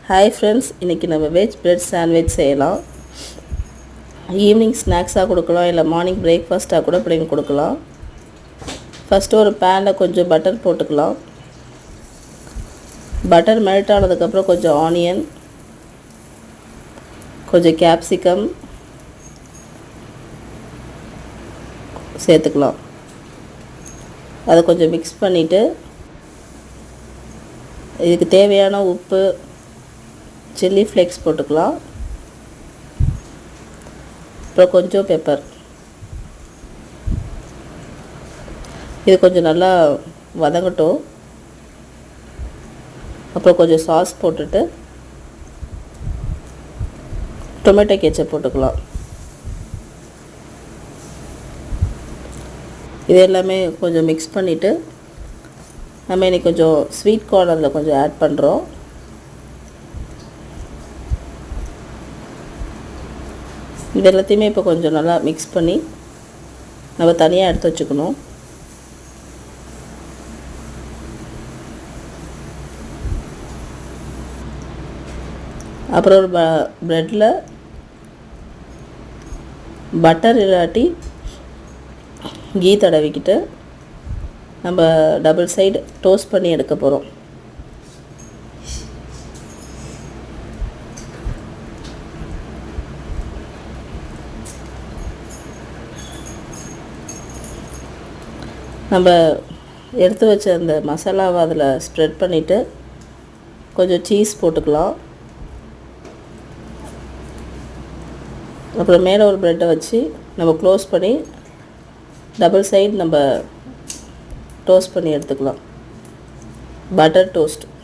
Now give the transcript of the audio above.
Hi friends, இன்றைக்கி நம்ம veg bread sandwich செய்யலாம். ஈவினிங் ஸ்நாக்ஸாக கொடுக்கலாம், இல்லை மார்னிங் பிரேக்ஃபாஸ்ட்டாக கூட பிள்ளைங்க கொடுக்கலாம். ஃபஸ்ட்டு ஒரு பேனில் கொஞ்சம் பட்டர் போட்டுக்கலாம். பட்டர் மெல்ட் ஆனதுக்கப்புறம் கொஞ்சம் ஆனியன், கொஞ்சம் கேப்சிகம் சேர்த்துக்கலாம். அதை கொஞ்சம் மிக்ஸ் பண்ணிவிட்டு இதுக்கு தேவையான உப்பு, சில்லி ஃப்ளேக்ஸ் போட்டுக்கலாம். அப்புறம் கொஞ்சம் பெப்பர். இது கொஞ்சம் நல்லா வதங்கட்டும். அப்புறம் கொஞ்சம் சாஸ் போட்டுட்டு டொமேட்டோ கெச்சப் போட்டுக்கலாம். இது எல்லாமே கொஞ்சம் மிக்ஸ் பண்ணிவிட்டு நம்ம இன்றைக்கி கொஞ்சம் ஸ்வீட் கார்ன் அதில் கொஞ்சம் ஆட் பண்ணுறோம். இது எல்லாத்தையுமே இப்போ கொஞ்சம் நல்லா மிக்ஸ் பண்ணி நம்ம தனியாக எடுத்து வச்சுக்கணும். அப்புறம் ஒரு ப்ரெட்டில் பட்டர் இல்லாட்டி கீ தடவிக்கிட்டு நம்ம டபுள் சைடு டோஸ்ட் பண்ணி எடுக்க போகிறோம். நம்ம எடுத்து வச்ச அந்த மசாலாவை அதில் ஸ்ப்ரெட் பண்ணிவிட்டு கொஞ்சம் சீஸ் போட்டுக்கலாம். அப்புறம் மேலே ஒரு ப்ரெட்டை வச்சு நம்ம க்ளோஸ் பண்ணி டபுள் சைடு நம்ம டோஸ்ட் பண்ணி எடுத்துக்கலாம். Butter toast.